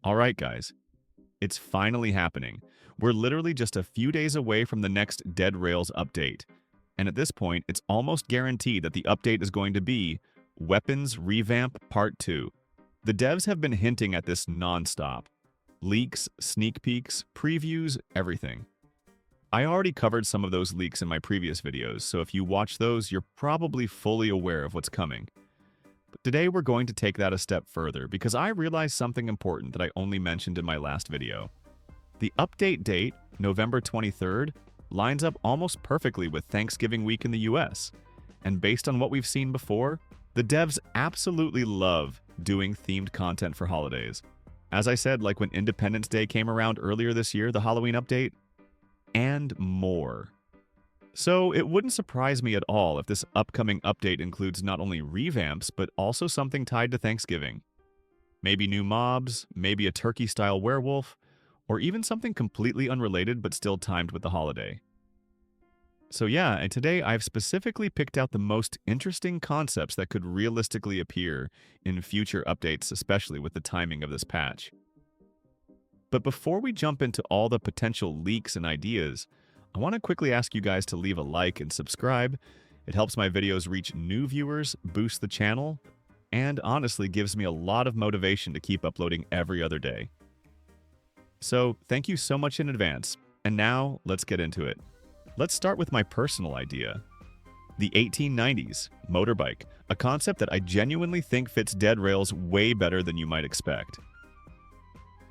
All right, guys, it's finally happening. We're literally just a few days away from the next Dead Rails update. And at this point, it's almost guaranteed that the update is going to be Weapons Revamp Part 2. The devs have been hinting at this nonstop. Leaks, sneak peeks, previews, everything. I already covered some of those leaks in my previous videos, so if you watch those, you're probably fully aware of what's coming. But today we're going to take that a step further because I realized something important that I only mentioned in my last video. The update date, November 23rd, lines up almost perfectly with Thanksgiving week in the US. And based on what we've seen before, the devs absolutely love doing themed content for holidays. As I said, like when Independence Day came around earlier this year, the Halloween update, and more. So it wouldn't surprise me at all if this upcoming update includes not only revamps, but also something tied to Thanksgiving. Maybe new mobs, maybe a turkey-style werewolf, or even something completely unrelated but still timed with the holiday. So yeah, and today I've specifically picked out the most interesting concepts that could realistically appear in future updates, especially with the timing of this patch. But before we jump into all the potential leaks and ideas, I want to quickly ask you guys to leave a like and subscribe. It helps my videos reach new viewers, boost the channel, and honestly gives me a lot of motivation to keep uploading every other day. So thank you so much in advance, and now let's get into it. Let's start with my personal idea. The 1890s, Motorbike, a concept that I genuinely think fits Dead Rails way better than you might expect.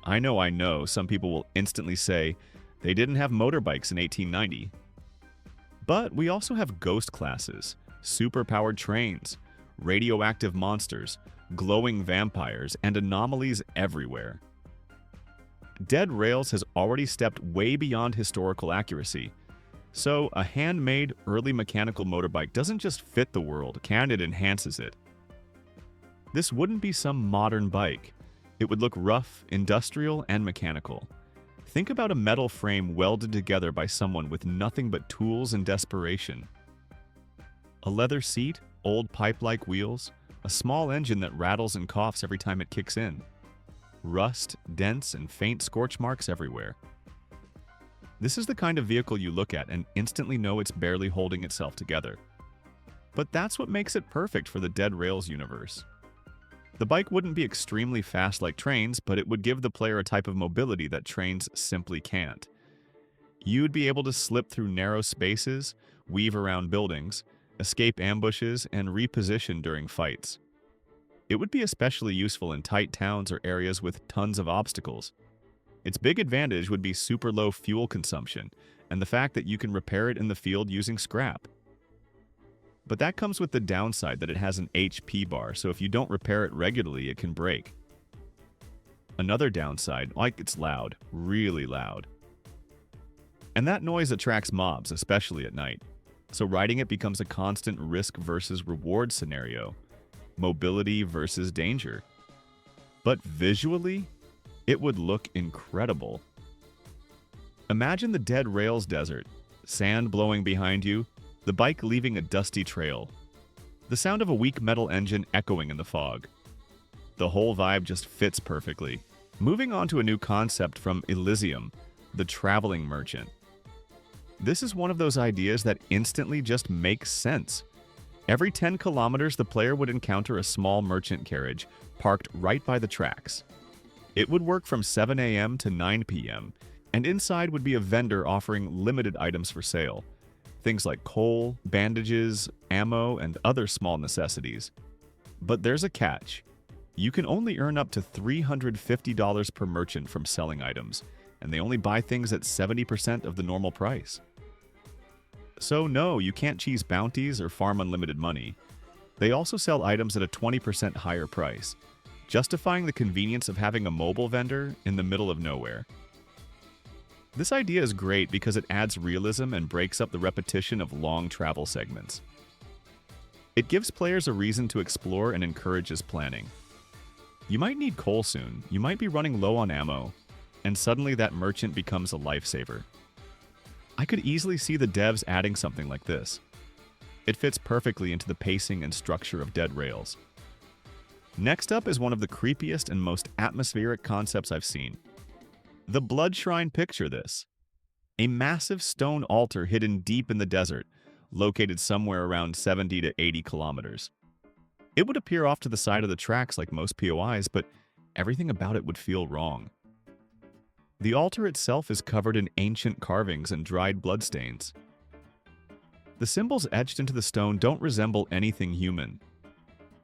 I know, some people will instantly say, they didn't have motorbikes in 1890. But we also have ghost classes, super-powered trains, radioactive monsters, glowing vampires, and anomalies everywhere. Dead Rails has already stepped way beyond historical accuracy, so a handmade, early mechanical motorbike doesn't just fit the world, it enhances it. This wouldn't be some modern bike. It would look rough, industrial, and mechanical. Think about a metal frame welded together by someone with nothing but tools and desperation. A leather seat, old pipe-like wheels, a small engine that rattles and coughs every time it kicks in. Rust, dents, and faint scorch marks everywhere. This is the kind of vehicle you look at and instantly know it's barely holding itself together. But that's what makes it perfect for the Dead Rails universe. The bike wouldn't be extremely fast like trains, but it would give the player a type of mobility that trains simply can't. You'd be able to slip through narrow spaces, weave around buildings, escape ambushes, and reposition during fights. It would be especially useful in tight towns or areas with tons of obstacles. Its big advantage would be super low fuel consumption, and the fact that you can repair it in the field using scrap. But that comes with the downside that it has an HP bar, so if you don't repair it regularly, it can break. Another downside, it's loud, really loud. And that noise attracts mobs, especially at night. So riding it becomes a constant risk versus reward scenario. Mobility versus danger. But visually, it would look incredible. Imagine the Dead Rails desert, sand blowing behind you, the bike leaving a dusty trail. The sound of a weak metal engine echoing in the fog. The whole vibe just fits perfectly. Moving on to a new concept from Elysium, the traveling merchant. This is one of those ideas that instantly just makes sense. Every 10 kilometers, the player would encounter a small merchant carriage parked right by the tracks. It would work from 7 a.m. to 9 p.m., and inside would be a vendor offering limited items for sale. Things like coal, bandages, ammo, and other small necessities. But there's a catch. You can only earn up to $350 per merchant from selling items, and they only buy things at 70% of the normal price. So no, you can't cheese bounties or farm unlimited money. They also sell items at a 20% higher price, justifying the convenience of having a mobile vendor in the middle of nowhere. This idea is great because it adds realism and breaks up the repetition of long travel segments. It gives players a reason to explore and encourages planning. You might need coal soon, you might be running low on ammo, and suddenly that merchant becomes a lifesaver. I could easily see the devs adding something like this. It fits perfectly into the pacing and structure of Dead Rails. Next up is one of the creepiest and most atmospheric concepts I've seen. The Blood Shrine. Picture this. A massive stone altar hidden deep in the desert, located somewhere around 70 to 80 kilometers. It would appear off to the side of the tracks like most POIs, but everything about it would feel wrong. The altar itself is covered in ancient carvings and dried bloodstains. The symbols etched into the stone don't resemble anything human.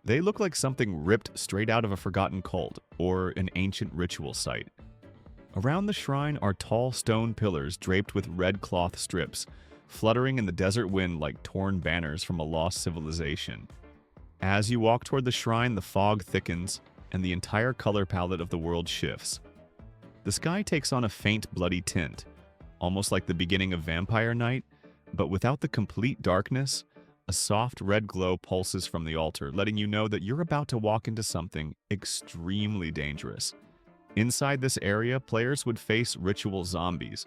They look like something ripped straight out of a forgotten cult or an ancient ritual site. Around the shrine are tall stone pillars draped with red cloth strips, fluttering in the desert wind like torn banners from a lost civilization. As you walk toward the shrine, the fog thickens, and the entire color palette of the world shifts. The sky takes on a faint bloody tint, almost like the beginning of Vampire Night, but without the complete darkness. A soft red glow pulses from the altar, letting you know that you're about to walk into something extremely dangerous. Inside this area, players would face ritual zombies,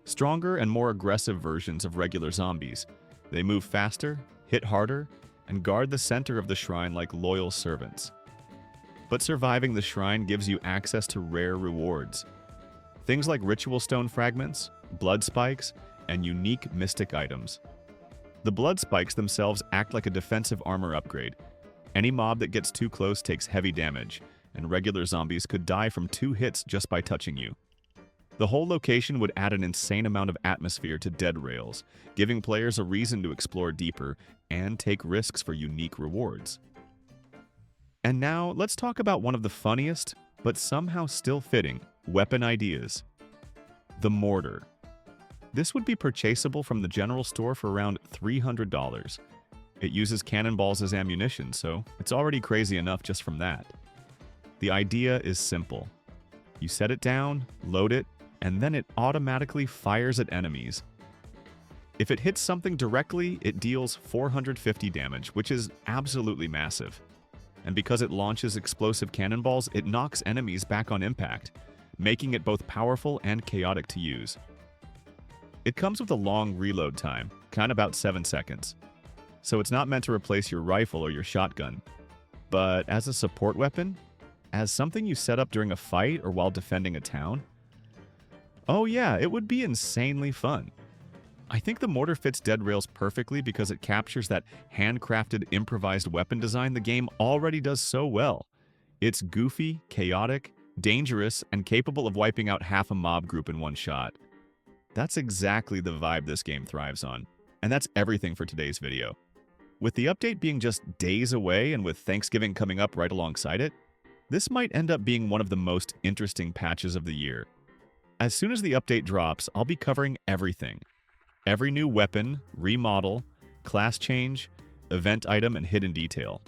stronger and more aggressive versions of regular zombies. They move faster, hit harder, and guard the center of the shrine like loyal servants. But surviving the shrine gives you access to rare rewards. Things like ritual stone fragments, blood spikes, and unique mystic items. The blood spikes themselves act like a defensive armor upgrade. Any mob that gets too close takes heavy damage, and regular zombies could die from 2 hits just by touching you. The whole location would add an insane amount of atmosphere to Dead Rails, giving players a reason to explore deeper and take risks for unique rewards. And now, let's talk about one of the funniest, but somehow still fitting, weapon ideas. The Mortar. This would be purchasable from the general store for around $300. It uses cannonballs as ammunition, so it's already crazy enough just from that. The idea is simple. You set it down, load it, and then it automatically fires at enemies. If it hits something directly, it deals 450 damage, which is absolutely massive. And because it launches explosive cannonballs, it knocks enemies back on impact, making it both powerful and chaotic to use. It comes with a long reload time, kind of about 7 seconds. So it's not meant to replace your rifle or your shotgun. But as a support weapon, as something you set up during a fight or while defending a town, oh yeah, it would be insanely fun. I think the Mortar fits Dead Rails perfectly because it captures that handcrafted, improvised weapon design the game already does so well. It's goofy, chaotic, dangerous, and capable of wiping out half a mob group in one shot. That's exactly the vibe this game thrives on. And that's everything for today's video. With the update being just days away and with Thanksgiving coming up right alongside it, this might end up being one of the most interesting patches of the year. As soon as the update drops, I'll be covering everything. Every new weapon, remodel, class change, event item, and hidden detail.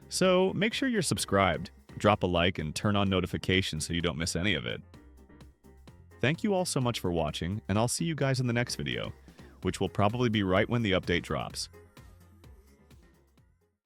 So make sure you're subscribed, drop a like, and turn on notifications so you don't miss any of it. Thank you all so much for watching, and I'll see you guys in the next video, which will probably be right when the update drops.